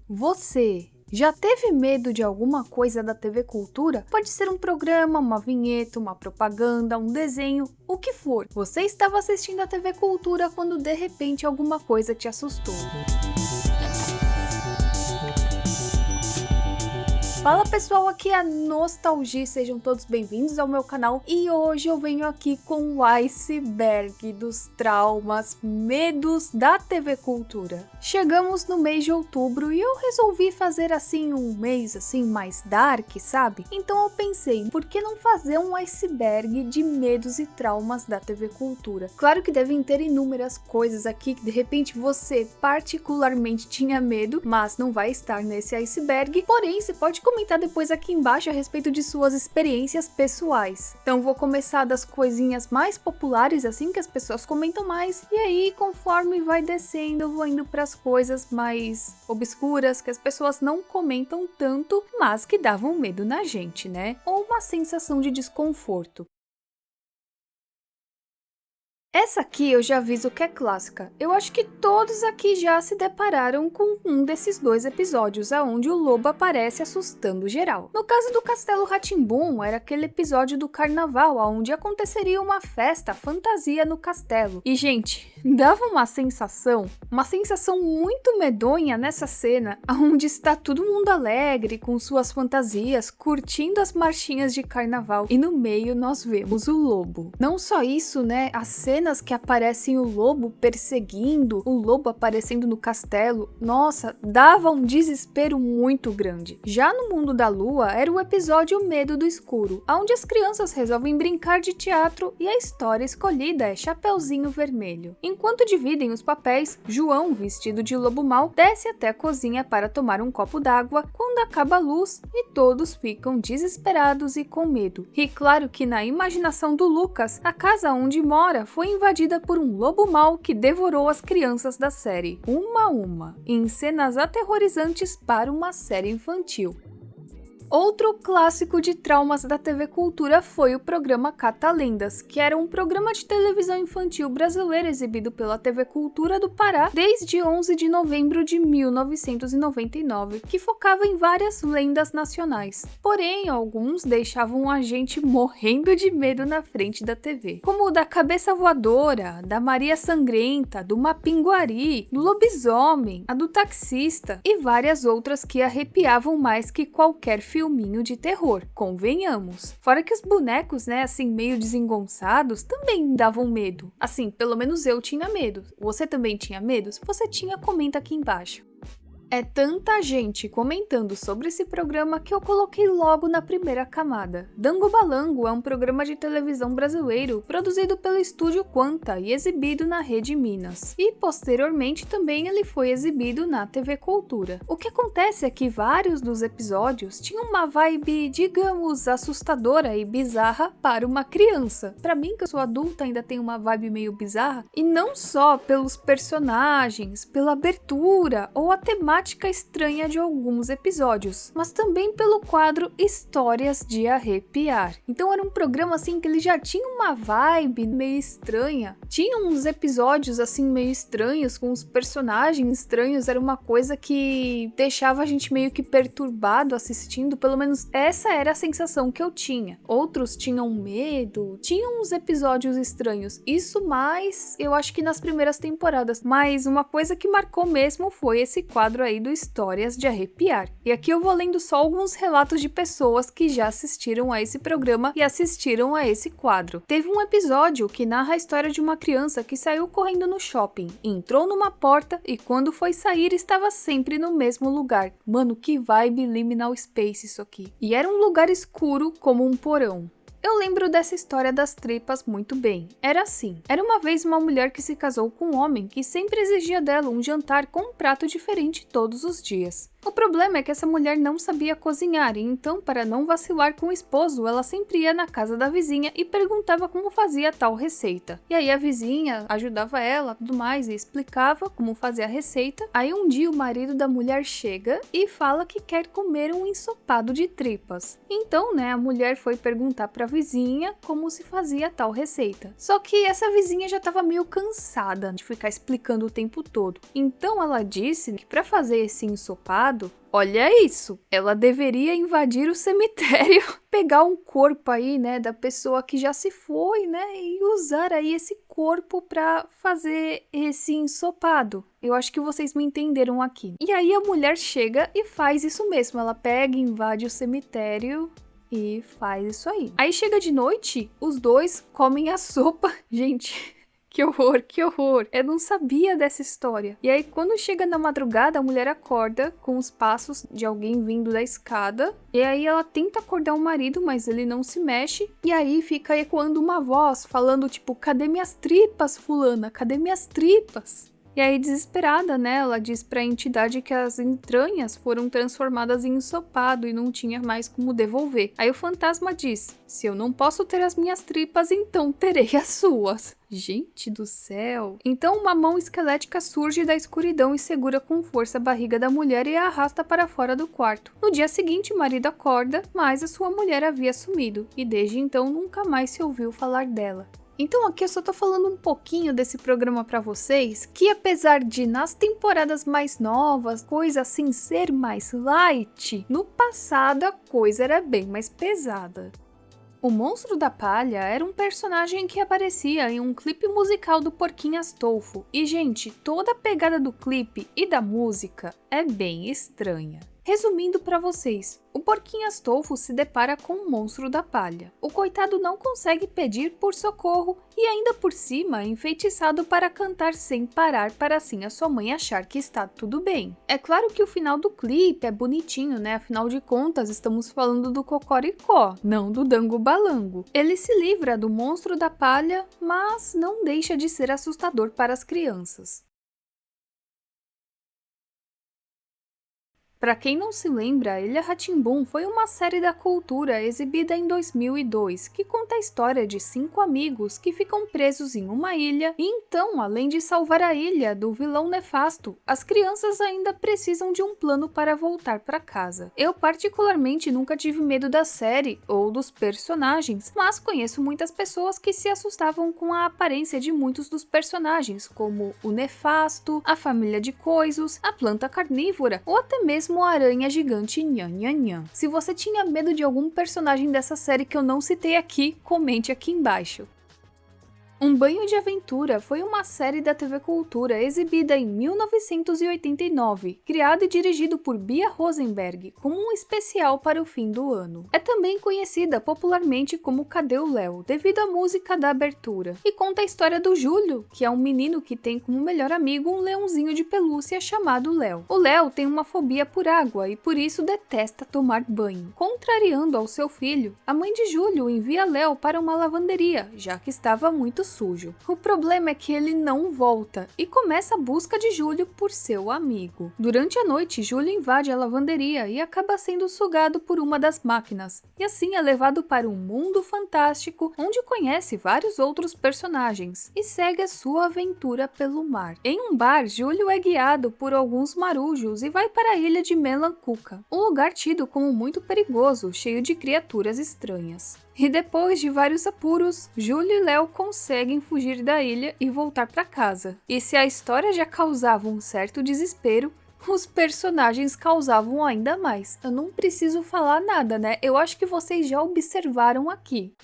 Você já teve medo de alguma coisa da TV Cultura? Pode ser um programa, uma vinheta, uma propaganda, um desenho, o que for. Você estava assistindo a TV Cultura quando de repente alguma coisa te assustou. Fala pessoal, aqui é a Nostalgia, sejam todos bem-vindos ao meu canal e hoje eu venho aqui com o iceberg dos traumas, medos da TV Cultura. Chegamos no mês de outubro e eu resolvi fazer assim um mês assim mais dark, sabe? Então eu pensei, por que não fazer um iceberg de medos e traumas da TV Cultura? Claro que devem ter inúmeras coisas aqui que de repente você particularmente tinha medo, mas não vai estar nesse iceberg, porém você pode comentar depois aqui embaixo a respeito de suas experiências pessoais. Então vou começar das coisinhas mais populares, assim, que as pessoas comentam mais, e aí conforme vai descendo eu vou indo para as coisas mais obscuras, que as pessoas não comentam tanto, mas que davam medo na gente, né? Ou uma sensação de desconforto. Essa aqui eu já aviso que é clássica. Eu acho que todos aqui já se depararam com um desses dois episódios, aonde o lobo aparece assustando geral. No caso do Castelo Rá-Tim-Bum, era aquele episódio do carnaval, onde aconteceria uma festa fantasia no castelo. E gente, dava uma sensação muito medonha nessa cena, onde está todo mundo alegre, com suas fantasias, curtindo as marchinhas de carnaval. E no meio nós vemos o lobo. Não só isso, né? A cenas que aparecem o lobo perseguindo, o lobo aparecendo no castelo, nossa, dava um desespero muito grande. Já no Mundo da Lua, era o episódio Medo do Escuro, onde as crianças resolvem brincar de teatro e a história escolhida é Chapeuzinho Vermelho. Enquanto dividem os papéis, João, vestido de lobo mau, desce até a cozinha para tomar um copo d'água quando acaba a luz e todos ficam desesperados e com medo. E claro que na imaginação do Lucas, a casa onde mora foi invadida por um lobo mau que devorou as crianças da série, uma a uma, em cenas aterrorizantes para uma série infantil. Outro clássico de traumas da TV Cultura foi o programa Catalendas, que era um programa de televisão infantil brasileiro exibido pela TV Cultura do Pará desde 11 de novembro de 1999, que focava em várias lendas nacionais. Porém, alguns deixavam a gente morrendo de medo na frente da TV, como o da Cabeça Voadora, da Maria Sangrenta, do Mapinguari, do Lobisomem, a do Taxista e várias outras que arrepiavam mais que qualquer filminho de terror, convenhamos. Fora que os bonecos, né, assim, meio desengonçados, também davam medo. Assim, pelo menos eu tinha medo. Você também tinha medo? Se você tinha, comenta aqui embaixo. É tanta gente comentando sobre esse programa que eu coloquei logo na primeira camada. Dango Balango é um programa de televisão brasileiro produzido pelo Estúdio Quanta e exibido na Rede Minas. E posteriormente também ele foi exibido na TV Cultura. O que acontece é que vários dos episódios tinham uma vibe, digamos, assustadora e bizarra para uma criança. Para mim, que eu sou adulta, ainda tem uma vibe meio bizarra. E não só pelos personagens, pela abertura ou a temática estranha de alguns episódios, mas também pelo quadro Histórias de Arrepiar. Então era um programa assim que ele já tinha uma vibe meio estranha, tinha uns episódios assim meio estranhos, com os personagens estranhos, era uma coisa que deixava a gente meio que perturbado assistindo, pelo menos essa era a sensação que eu tinha. Outros tinham medo, tinham uns episódios estranhos, isso mais eu acho que nas primeiras temporadas, mas uma coisa que marcou mesmo foi esse quadro aí do Histórias de Arrepiar. E aqui eu vou lendo só alguns relatos de pessoas que já assistiram a esse programa e assistiram a esse quadro. Teve um episódio que narra a história de uma criança que saiu correndo no shopping, entrou numa porta e quando foi sair estava sempre no mesmo lugar. Mano, que vibe Liminal Space isso aqui. E era um lugar escuro como um porão. Eu lembro dessa história das tripas muito bem. Era assim, era uma vez uma mulher que se casou com um homem que sempre exigia dela um jantar com um prato diferente todos os dias. O problema é que essa mulher não sabia cozinhar e então, para não vacilar com o esposo, ela sempre ia na casa da vizinha e perguntava como fazia tal receita. E aí a vizinha ajudava ela, tudo mais, e explicava como fazer a receita. Aí um dia o marido da mulher chega e fala que quer comer um ensopado de tripas. Então, né, a mulher foi perguntar para a vizinha como se fazia tal receita. Só que essa vizinha já estava meio cansada de ficar explicando o tempo todo. Então ela disse que para fazer esse ensopado, ensopado. Olha isso! Ela deveria invadir o cemitério, pegar um corpo aí, né, da pessoa que já se foi, né, e usar aí esse corpo pra fazer esse ensopado. Eu acho que vocês me entenderam aqui. E aí a mulher chega e faz isso mesmo. Ela pega, invade o cemitério e faz isso aí. Aí chega de noite, os dois comem a sopa. Gente, que horror, que horror. Eu não sabia dessa história. E aí, quando chega na madrugada, a mulher acorda com os passos de alguém vindo da escada. E aí ela tenta acordar o marido, mas ele não se mexe. E aí fica ecoando uma voz falando tipo, cadê minhas tripas, fulana? Cadê minhas tripas? E aí, desesperada, né, ela diz pra entidade que as entranhas foram transformadas em ensopado e não tinha mais como devolver. Aí o fantasma diz, se eu não posso ter as minhas tripas, então terei as suas. Gente do céu! Então uma mão esquelética surge da escuridão e segura com força a barriga da mulher e a arrasta para fora do quarto. No dia seguinte, o marido acorda, mas a sua mulher havia sumido, e desde então nunca mais se ouviu falar dela. Então aqui eu só tô falando um pouquinho desse programa pra vocês, que apesar de nas temporadas mais novas, coisa assim ser mais light, no passado a coisa era bem mais pesada. O Monstro da Palha era um personagem que aparecia em um clipe musical do Porquinho Astolfo, e gente, toda a pegada do clipe e da música é bem estranha. Resumindo pra vocês, o Porquinho Astolfo se depara com o Monstro da Palha. O coitado não consegue pedir por socorro e ainda por cima é enfeitiçado para cantar sem parar para assim a sua mãe achar que está tudo bem. É claro que o final do clipe é bonitinho, né? Afinal de contas, estamos falando do Cocoricó, não do Dango Balango. Ele se livra do Monstro da Palha, mas não deixa de ser assustador para as crianças. Para quem não se lembra, Ilha Rá-Tim-Bum foi uma série da Cultura exibida em 2002, que conta a história de 5 amigos que ficam presos em uma ilha e então, além de salvar a ilha do vilão nefasto, as crianças ainda precisam de um plano para voltar para casa. Eu particularmente nunca tive medo da série ou dos personagens, mas conheço muitas pessoas que se assustavam com a aparência de muitos dos personagens, como o Nefasto, a família de Coisos, a planta carnívora ou até mesmo a aranha gigante Nhan Nhan Nhan. Se você tinha medo de algum personagem dessa série que eu não citei aqui, comente aqui embaixo. Um Banho de Aventura foi uma série da TV Cultura exibida em 1989, criado e dirigido por Bia Rosenberg, como um especial para o fim do ano. É também conhecida popularmente como Cadê o Léo, devido à música da abertura, e conta a história do Júlio, que é um menino que tem como melhor amigo um leãozinho de pelúcia chamado Léo. O Léo tem uma fobia por água e por isso detesta tomar banho. Contrariando ao seu filho, a mãe de Júlio envia Léo para uma lavanderia, já que estava muito sujo. O problema é que ele não volta e começa a busca de Júlio por seu amigo. Durante a noite, Júlio invade a lavanderia e acaba sendo sugado por uma das máquinas, e assim é levado para um mundo fantástico onde conhece vários outros personagens e segue a sua aventura pelo mar. Em um bar, Júlio é guiado por alguns marujos e vai para a ilha de Melancuca, um lugar tido como muito perigoso, cheio de criaturas estranhas. E depois de vários apuros, Júlio e Léo conseguem fugir da ilha e voltar para casa. E se a história já causava um certo desespero, os personagens causavam ainda mais. Eu não preciso falar nada, né? Eu acho que vocês já observaram aqui.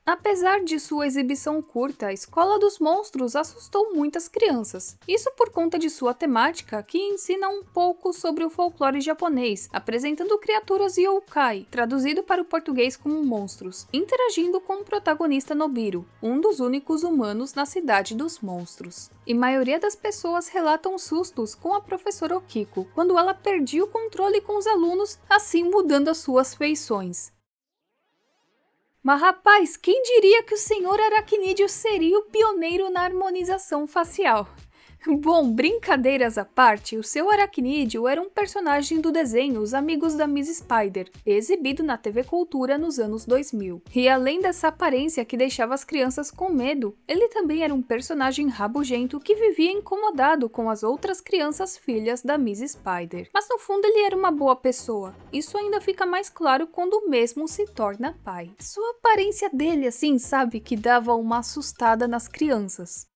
Apesar de sua exibição curta, a Escola dos Monstros assustou muitas crianças. Isso por conta de sua temática, que ensina um pouco sobre o folclore japonês, apresentando criaturas yokai, traduzido para o português como monstros, interagindo com o protagonista Nobiru, um dos únicos humanos na Cidade dos Monstros. E a maioria das pessoas relatam sustos com a professora Okiko, quando ela perdia o controle com os alunos, assim mudando as suas feições. Mas rapaz, quem diria que o Senhor Aracnídeo seria o pioneiro na harmonização facial? Bom, brincadeiras à parte, o seu Aracnídeo era um personagem do desenho Os Amigos da Miss Spider, exibido na TV Cultura nos anos 2000. E além dessa aparência que deixava as crianças com medo, ele também era um personagem rabugento que vivia incomodado com as outras crianças filhas da Miss Spider. Mas no fundo ele era uma boa pessoa. Isso ainda fica mais claro quando o mesmo se torna pai. Sua aparência dele assim, sabe, que dava uma assustada nas crianças.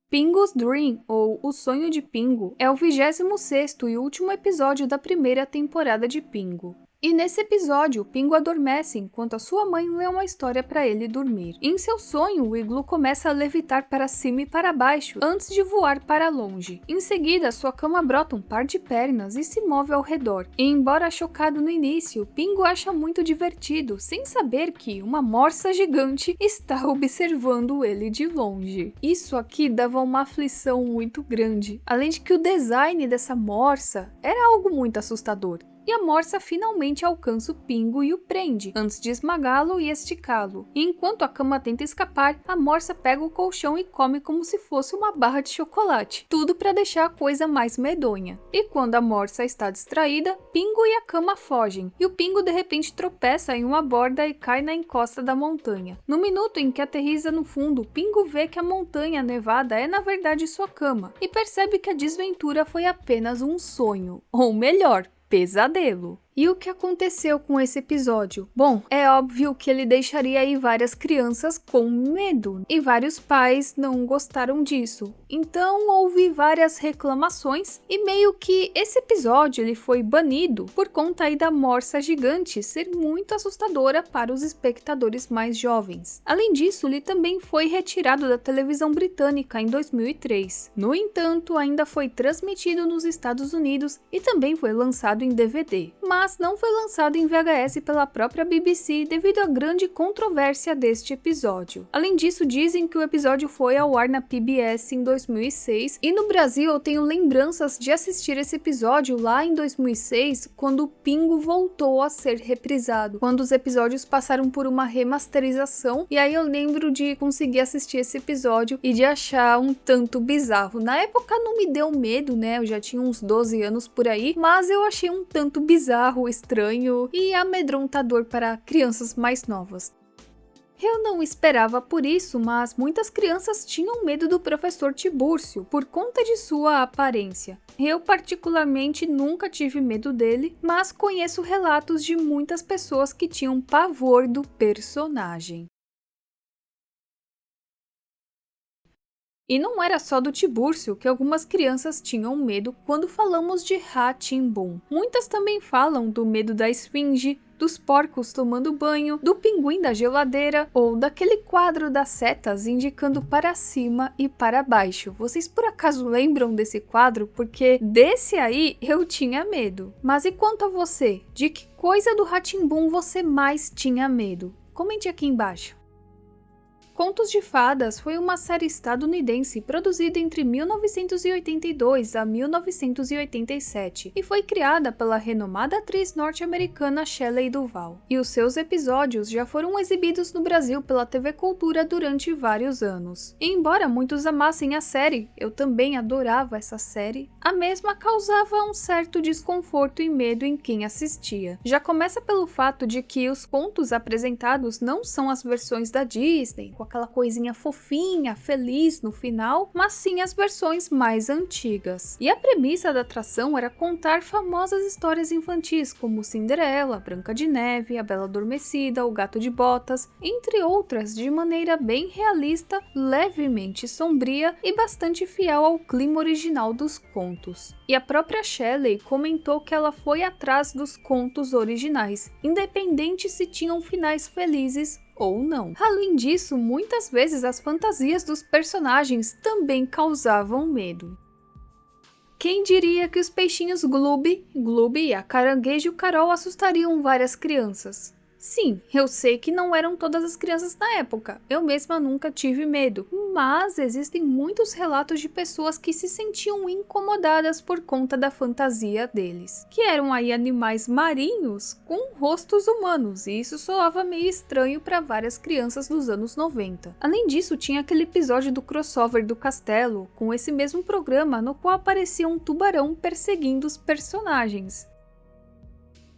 Pingu's Dream, ou O Sonho de Pingo, é o 26º e último episódio da primeira temporada de Pingo. E nesse episódio, Pingo adormece enquanto a sua mãe lê uma história para ele dormir. Em seu sonho, o iglu começa a levitar para cima e para baixo antes de voar para longe. Em seguida, sua cama brota um par de pernas e se move ao redor. E embora chocado no início, Pingo acha muito divertido, sem saber que uma morsa gigante está observando ele de longe. Isso aqui dava uma aflição muito grande, além de que o design dessa morsa era algo muito assustador. E a morsa finalmente alcança o Pingo e o prende, antes de esmagá-lo e esticá-lo. E enquanto a cama tenta escapar, a morsa pega o colchão e come como se fosse uma barra de chocolate. Tudo para deixar a coisa mais medonha. E quando a morsa está distraída, Pingo e a cama fogem. E o Pingo de repente tropeça em uma borda e cai na encosta da montanha. No minuto em que aterriza no fundo, Pingo vê que a montanha nevada é na verdade sua cama. E percebe que a desventura foi apenas um sonho. Ou melhor, pesadelo. E o que aconteceu com esse episódio? Bom, é óbvio que ele deixaria aí várias crianças com medo, e vários pais não gostaram disso. Então houve várias reclamações e meio que esse episódio ele foi banido por conta aí da morsa gigante ser muito assustadora para os espectadores mais jovens. Além disso, ele também foi retirado da televisão britânica em 2003. No entanto, ainda foi transmitido nos Estados Unidos e também foi lançado em DVD. Mas não foi lançado em VHS pela própria BBC devido à grande controvérsia deste episódio. Além disso, dizem que o episódio foi ao ar na PBS em 2006 e no Brasil eu tenho lembranças de assistir esse episódio lá em 2006 quando o Pingo voltou a ser reprisado, quando os episódios passaram por uma remasterização, e aí eu lembro de conseguir assistir esse episódio e de achar um tanto bizarro. Na época não me deu medo, né, eu já tinha uns 12 anos por aí, mas eu achei um tanto bizarro, estranho e amedrontador para crianças mais novas. Eu não esperava por isso, mas muitas crianças tinham medo do professor Tibúrcio por conta de sua aparência. Eu particularmente nunca tive medo dele, mas conheço relatos de muitas pessoas que tinham pavor do personagem. E não era só do Tibúrcio que algumas crianças tinham medo quando falamos de Rá-Tim-Bum. Muitas também falam do medo da esfinge, dos porcos tomando banho, do pinguim da geladeira ou daquele quadro das setas indicando para cima e para baixo. Vocês por acaso lembram desse quadro? Porque desse aí eu tinha medo. Mas e quanto a você? De que coisa do Rá-Tim-Bum você mais tinha medo? Comente aqui embaixo. Contos de Fadas foi uma série estadunidense produzida entre 1982 a 1987 e foi criada pela renomada atriz norte-americana Shelley Duvall. E os seus episódios já foram exibidos no Brasil pela TV Cultura durante vários anos. E embora muitos amassem a série, eu também adorava essa série, a mesma causava um certo desconforto e medo em quem assistia. Já começa pelo fato de que os contos apresentados não são as versões da Disney, com aquela coisinha fofinha, feliz no final, mas sim as versões mais antigas. E a premissa da atração era contar famosas histórias infantis como Cinderela, Branca de Neve, A Bela Adormecida, O Gato de Botas, entre outras, de maneira bem realista, levemente sombria e bastante fiel ao clima original dos contos. E a própria Shelley comentou que ela foi atrás dos contos originais, independente se tinham finais felizes ou não. Além disso, muitas vezes as fantasias dos personagens também causavam medo. Quem diria que os peixinhos Gloob e a Caranguejo Carol assustariam várias crianças? Sim, eu sei que não eram todas as crianças na época, eu mesma nunca tive medo, mas existem muitos relatos de pessoas que se sentiam incomodadas por conta da fantasia deles, que eram aí animais marinhos com rostos humanos, e isso soava meio estranho para várias crianças dos anos 90. Além disso, tinha aquele episódio do crossover do Castelo, com esse mesmo programa no qual aparecia um tubarão perseguindo os personagens.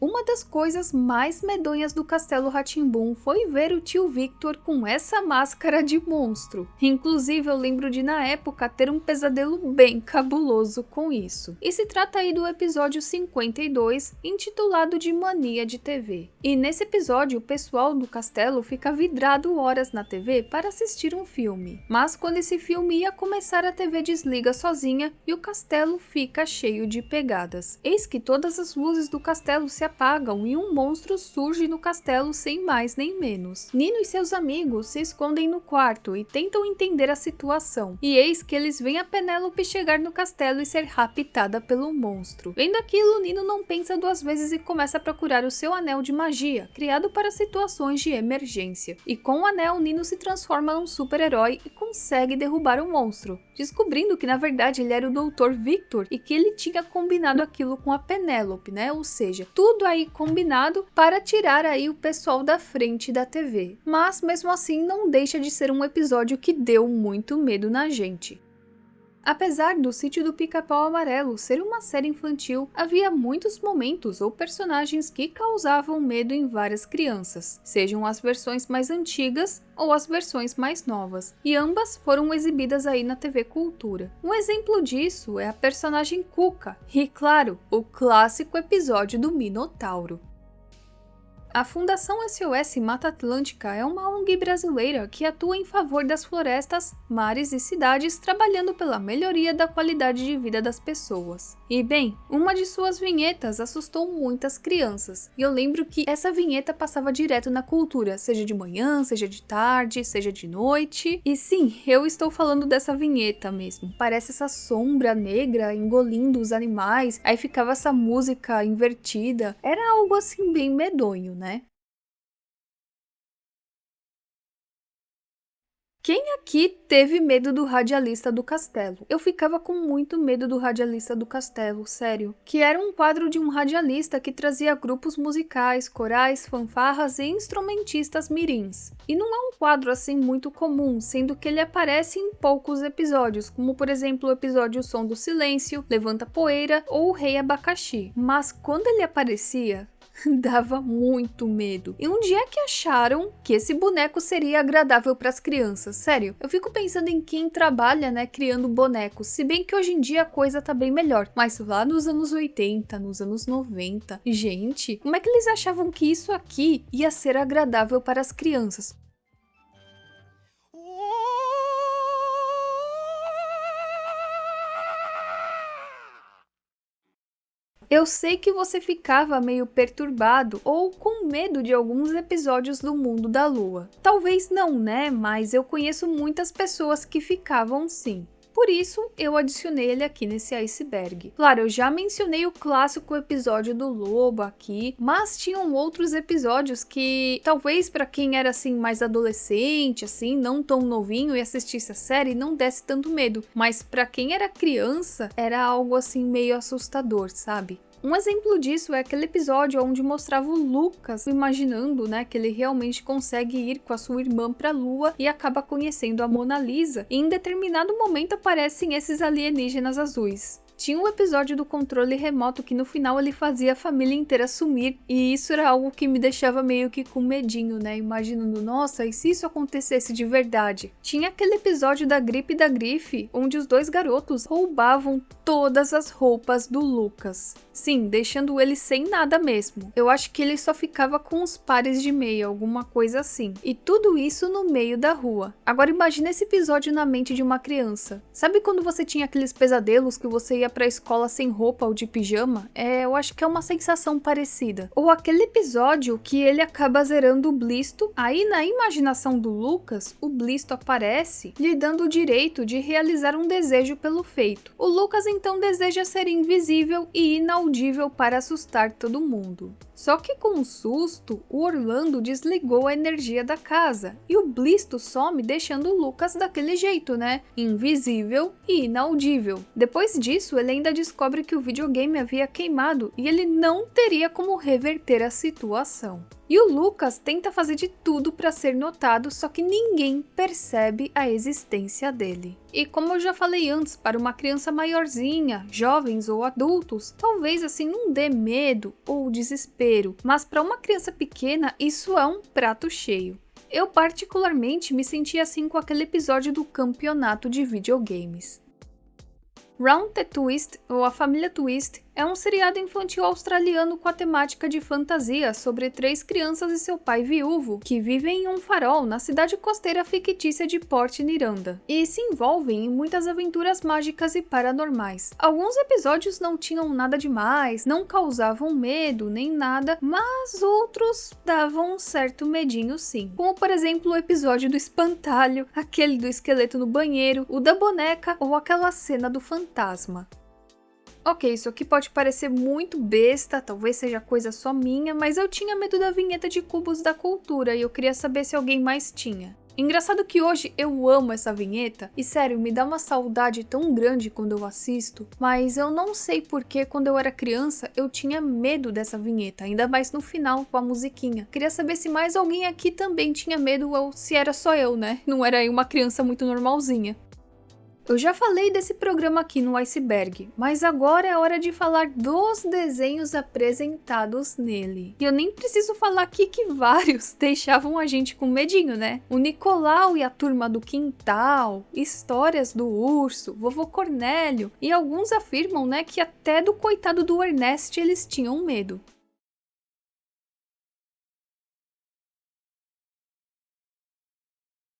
Uma das coisas mais medonhas do Castelo Rá-Tim-Bum foi ver o tio Victor com essa máscara de monstro. Inclusive eu lembro de na época ter um pesadelo bem cabuloso com isso. E se trata aí do episódio 52, intitulado de Mania de TV. E nesse episódio o pessoal do castelo fica vidrado horas na TV para assistir um filme. Mas quando esse filme ia começar, a TV desliga sozinha e o castelo fica cheio de pegadas. Eis que todas as luzes do castelo se apagam e um monstro surge no castelo sem mais nem menos. Nino e seus amigos se escondem no quarto e tentam entender a situação. E eis que eles veem a Penélope chegar no castelo e ser raptada pelo monstro. Vendo aquilo, Nino não pensa duas vezes e começa a procurar o seu anel de magia, criado para situações de emergência. E com o anel, Nino se transforma num super-herói e consegue derrubar o monstro, descobrindo que na verdade ele era o Dr. Victor e que ele tinha combinado aquilo com a Penélope, né? Ou seja, tudo aí combinado para tirar aí o pessoal da frente da TV. Mas mesmo assim não deixa de ser um episódio que deu muito medo na gente. Apesar do Sítio do Pica-Pau Amarelo ser uma série infantil, havia muitos momentos ou personagens que causavam medo em várias crianças, sejam as versões mais antigas ou as versões mais novas, e ambas foram exibidas aí na TV Cultura. Um exemplo disso é a personagem Cuca e, claro, o clássico episódio do Minotauro. A Fundação SOS Mata Atlântica é uma ONG brasileira que atua em favor das florestas, mares e cidades, trabalhando pela melhoria da qualidade de vida das pessoas. E bem, uma de suas vinhetas assustou muitas crianças, e eu lembro que essa vinheta passava direto na Cultura, seja de manhã, seja de tarde, seja de noite. E sim, eu estou falando dessa vinheta mesmo. Parece essa sombra negra engolindo os animais, aí ficava essa música invertida. Era algo assim bem medonho, né? Quem aqui teve medo do Radialista do Castelo? Eu ficava com muito medo do Radialista do Castelo, sério. Que era um quadro de um radialista que trazia grupos musicais, corais, fanfarras e instrumentistas mirins. E não é um quadro assim muito comum, sendo que ele aparece em poucos episódios, como por exemplo o episódio Som do Silêncio, Levanta Poeira ou o Rei Abacaxi. Mas quando ele aparecia, dava muito medo. E onde é que acharam que esse boneco seria agradável para as crianças? Sério, eu fico pensando em quem trabalha, né, criando bonecos. Se bem que hoje em dia a coisa tá bem melhor. Mas lá nos anos 80, nos anos 90, gente, como é que eles achavam que isso aqui ia ser agradável para as crianças? Eu sei que você ficava meio perturbado ou com medo de alguns episódios do Mundo da Lua. Talvez não, né? Mas eu conheço muitas pessoas que ficavam sim. Por isso, eu adicionei ele aqui nesse iceberg. Claro, eu já mencionei o clássico episódio do lobo aqui, mas tinham outros episódios que talvez para quem era assim mais adolescente, assim, não tão novinho e assistisse a série, não desse tanto medo. Mas para quem era criança, era algo assim meio assustador, sabe? Um exemplo disso é aquele episódio onde mostrava o Lucas imaginando, né, que ele realmente consegue ir com a sua irmã pra Lua e acaba conhecendo a Mona Lisa, e em determinado momento aparecem esses alienígenas azuis. Tinha um episódio do controle remoto que no final ele fazia a família inteira sumir, e isso era algo que me deixava meio que com medinho, né? Imaginando, nossa, e se isso acontecesse de verdade? Tinha aquele episódio da Gripe da Grife, onde os dois garotos roubavam todas as roupas do Lucas. Sim, deixando ele sem nada mesmo. Eu acho que ele só ficava com os pares de meia, alguma coisa assim. E tudo isso no meio da rua. Agora imagina esse episódio na mente de uma criança. Sabe quando você tinha aqueles pesadelos que você ia pra escola sem roupa ou de pijama? Eu acho que é uma sensação parecida. Ou aquele episódio que ele acaba zerando o Blisto, aí na imaginação do Lucas, o Blisto aparece lhe dando o direito de realizar um desejo pelo feito. O Lucas então deseja ser invisível e inaudível para assustar todo mundo. Só que com um susto, o Orlando desligou a energia da casa e o Blisto some deixando o Lucas daquele jeito, né? Invisível e inaudível. Depois disso, disso, ele ainda descobre que o videogame havia queimado e ele não teria como reverter a situação. E o Lucas tenta fazer de tudo para ser notado, só que ninguém percebe a existência dele. E como eu já falei antes, para uma criança maiorzinha, jovens ou adultos, talvez assim não dê medo ou desespero, mas para uma criança pequena isso é um prato cheio. Eu particularmente me senti assim com aquele episódio do campeonato de videogames. Round the Twist, ou A Família Twist, é um seriado infantil australiano com a temática de fantasia sobre 3 crianças e seu pai viúvo que vivem em um farol na cidade costeira fictícia de Port Miranda e se envolvem em muitas aventuras mágicas e paranormais. Alguns episódios não tinham nada demais, não causavam medo nem nada, mas outros davam um certo medinho sim. Como por exemplo o episódio do espantalho, aquele do esqueleto no banheiro, o da boneca ou aquela cena do fantasma. Ok, isso aqui pode parecer muito besta, talvez seja coisa só minha, mas eu tinha medo da vinheta de Cubos da Cultura e eu queria saber se alguém mais tinha. Engraçado que hoje eu amo essa vinheta e sério, me dá uma saudade tão grande quando eu assisto, mas eu não sei porque quando eu era criança eu tinha medo dessa vinheta, ainda mais no final com a musiquinha. Queria saber se mais alguém aqui também tinha medo ou se era só eu, né? Não era uma criança muito normalzinha. Eu já falei desse programa aqui no Iceberg, mas agora é hora de falar dos desenhos apresentados nele. E eu nem preciso falar aqui que vários deixavam a gente com medinho, né? O Nicolau e a Turma do Quintal, Histórias do Urso, Vovô Cornélio, e alguns afirmam, né, que até do coitado do Ernest eles tinham medo.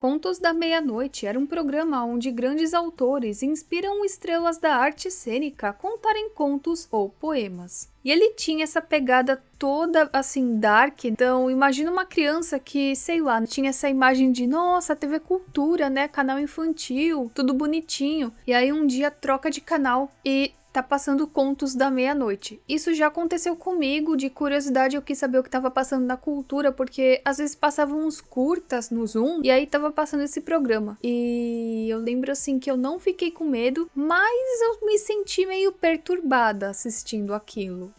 Contos da Meia-Noite era um programa onde grandes autores inspiram estrelas da arte cênica a contarem contos ou poemas. E ele tinha essa pegada toda assim dark, então imagina uma criança que, sei lá, tinha essa imagem de nossa, TV Cultura, né, canal infantil, tudo bonitinho. E aí um dia troca de canal e tá passando Contos da Meia-Noite. Isso já aconteceu comigo, de curiosidade eu quis saber o que tava passando na Cultura, porque às vezes passavam uns curtas no Zoom, e aí tava passando esse programa. E eu lembro assim que eu não fiquei com medo, mas eu me senti meio perturbada assistindo aquilo.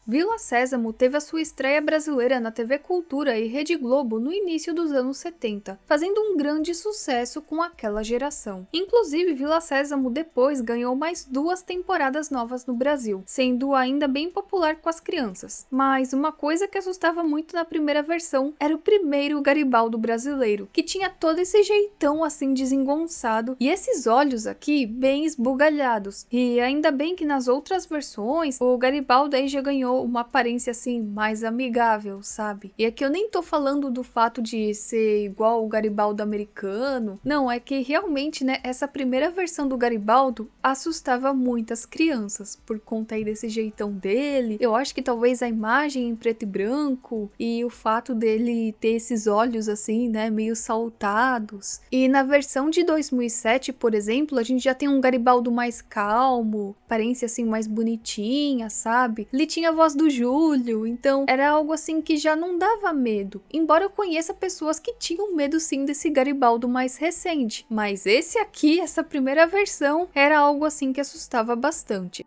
Vila Sésamo teve a sua estreia brasileira na TV Cultura e Rede Globo no início dos anos 70, fazendo um grande sucesso com aquela geração. Inclusive, Vila Sésamo depois ganhou mais 2 temporadas novas no Brasil, sendo ainda bem popular com as crianças. Mas uma coisa que assustava muito na primeira versão era o primeiro Garibaldo brasileiro, que tinha todo esse jeitão assim desengonçado e esses olhos aqui bem esbugalhados. E ainda bem que nas outras versões o Garibaldo aí já ganhou uma aparência assim mais amigável, sabe? E aqui eu nem tô falando do fato de ser igual o Garibaldo americano, não, é que realmente, né, essa primeira versão do Garibaldo assustava muitas crianças, por conta aí desse jeitão dele. Eu acho que talvez a imagem em preto e branco e o fato dele ter esses olhos assim, né, meio saltados. E na versão de 2007, por exemplo, a gente já tem um Garibaldo mais calmo, aparência assim mais bonitinha, sabe? Ele tinha a voz do Júlio, então era algo assim que já não dava medo. Embora eu conheça pessoas que tinham medo sim desse Garibaldo mais recente, mas esse aqui, essa primeira versão, era algo assim que assustava bastante.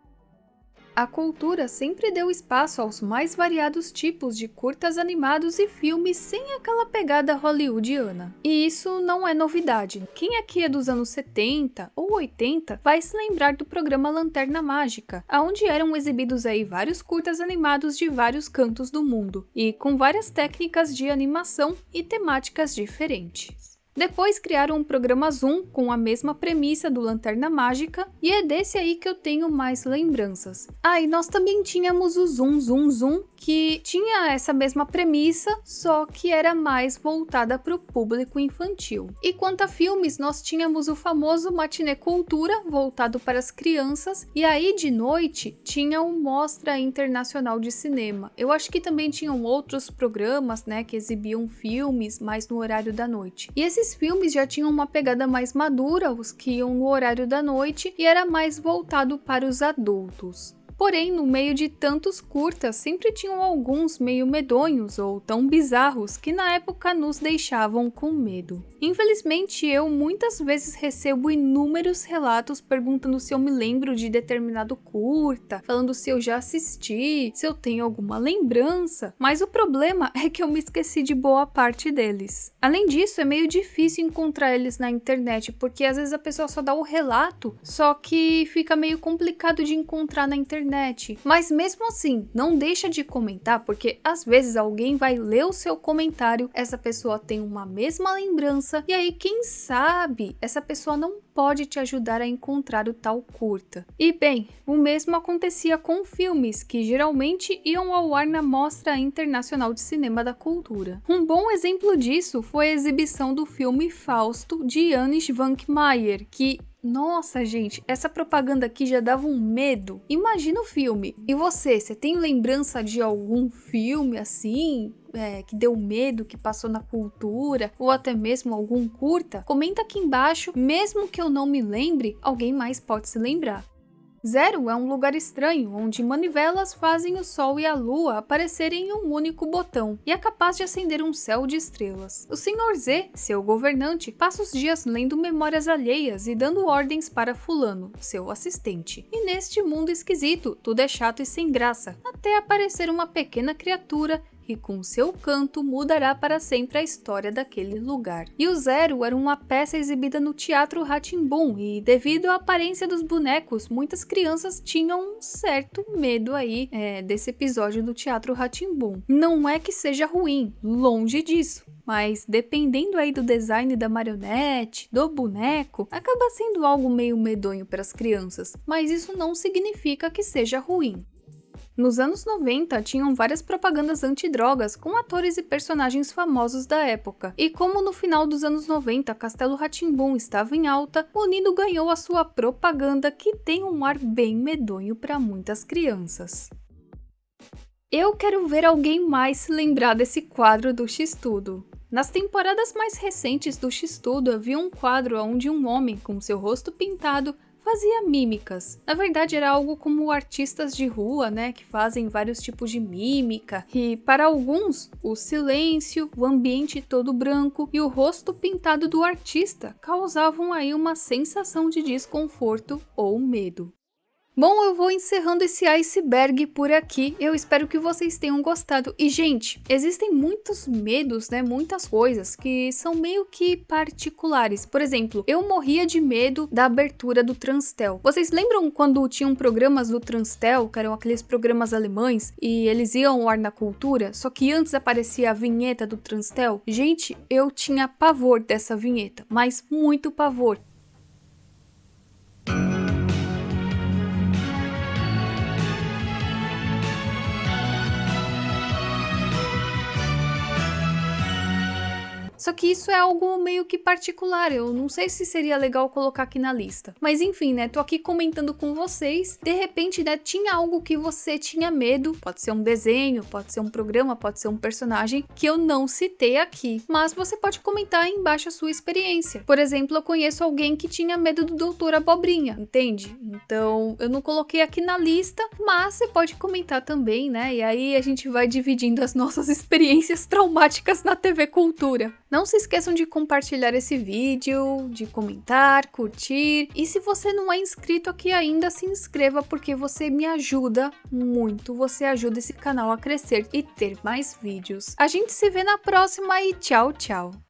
A Cultura sempre deu espaço aos mais variados tipos de curtas animados e filmes sem aquela pegada hollywoodiana. E isso não é novidade. Quem aqui é dos anos 70 ou 80 vai se lembrar do programa Lanterna Mágica, onde eram exibidos aí vários curtas animados de vários cantos do mundo, e com várias técnicas de animação e temáticas diferentes. Depois criaram um programa Zoom com a mesma premissa do Lanterna Mágica, e é desse aí que eu tenho mais lembranças. Ah, e nós também tínhamos o Zoom Zoom Zoom, que tinha essa mesma premissa, só que era mais voltada para o público infantil. E quanto a filmes, nós tínhamos o famoso Matinê Cultura, voltado para as crianças, e aí de noite tinha o Mostra Internacional de Cinema. Eu acho que também tinham outros programas, né, que exibiam filmes mais no horário da noite. E esses filmes já tinham uma pegada mais madura, os que iam no horário da noite, e era mais voltado para os adultos. Porém, no meio de tantos curtas, sempre tinham alguns meio medonhos ou tão bizarros que na época nos deixavam com medo. Infelizmente, eu muitas vezes recebo inúmeros relatos perguntando se eu me lembro de determinado curta, falando se eu já assisti, se eu tenho alguma lembrança, mas o problema é que eu me esqueci de boa parte deles. Além disso, é meio difícil encontrar eles na internet, porque às vezes a pessoa só dá o relato, só que fica meio complicado de encontrar na internet. Mas mesmo assim, não deixa de comentar, porque às vezes alguém vai ler o seu comentário, essa pessoa tem uma mesma lembrança, e aí quem sabe essa pessoa não pode te ajudar a encontrar o tal curta. E bem, o mesmo acontecia com filmes, que geralmente iam ao ar na Mostra Internacional de Cinema da Cultura. Um bom exemplo disso foi a exibição do filme Fausto, de Janusz Vankmajer, que nossa, gente, essa propaganda aqui já dava um medo. Imagina o filme. E você tem lembrança de algum filme assim, que deu medo, que passou na cultura, ou até mesmo algum curta? Comenta aqui embaixo, mesmo que eu não me lembre, alguém mais pode se lembrar. Zero é um lugar estranho, onde manivelas fazem o Sol e a Lua aparecerem em um único botão, e é capaz de acender um céu de estrelas. O Sr. Z, seu governante, passa os dias lendo memórias alheias e dando ordens para Fulano, seu assistente. E neste mundo esquisito, tudo é chato e sem graça, até aparecer uma pequena criatura e com seu canto mudará para sempre a história daquele lugar. E o Zero era uma peça exibida no Teatro Rá-Tim-Bum, e devido à aparência dos bonecos, muitas crianças tinham um certo medo aí desse episódio do Teatro Rá-Tim-Bum. Não é que seja ruim, longe disso. Mas dependendo aí do design da marionete, do boneco, acaba sendo algo meio medonho para as crianças, mas isso não significa que seja ruim. Nos anos 90, tinham várias propagandas antidrogas com atores e personagens famosos da época. E como no final dos anos 90, Castelo Rá-Tim-Bum estava em alta, o Nino ganhou a sua propaganda, que tem um ar bem medonho para muitas crianças. Eu quero ver alguém mais se lembrar desse quadro do X-Tudo. Nas temporadas mais recentes do X-Tudo, havia um quadro onde um homem, com seu rosto pintado, fazia mímicas. Na verdade, era algo como artistas de rua, que fazem vários tipos de mímica. E para alguns, o silêncio, o ambiente todo branco e o rosto pintado do artista causavam aí uma sensação de desconforto ou medo. Bom, eu vou encerrando esse iceberg por aqui. Eu espero que vocês tenham gostado. E, gente, existem muitos medos, muitas coisas que são meio que particulares. Por exemplo, eu morria de medo da abertura do Transtel. Vocês lembram quando tinham programas do Transtel, que eram aqueles programas alemães, e eles iam ao ar na cultura, só que antes aparecia a vinheta do Transtel? Gente, eu tinha pavor dessa vinheta, mas muito pavor. Só que isso é algo meio que particular, eu não sei se seria legal colocar aqui na lista. Mas enfim, tô aqui comentando com vocês. De repente, tinha algo que você tinha medo, pode ser um desenho, pode ser um programa, pode ser um personagem, que eu não citei aqui. Mas você pode comentar aí embaixo a sua experiência. Por exemplo, eu conheço alguém que tinha medo do Doutor Abobrinha, entende? Então, eu não coloquei aqui na lista, mas você pode comentar também, E aí a gente vai dividindo as nossas experiências traumáticas na TV Cultura. Não se esqueçam de compartilhar esse vídeo, de comentar, curtir. E se você não é inscrito aqui ainda, se inscreva, porque você me ajuda muito. Você ajuda esse canal a crescer e ter mais vídeos. A gente se vê na próxima e tchau, tchau!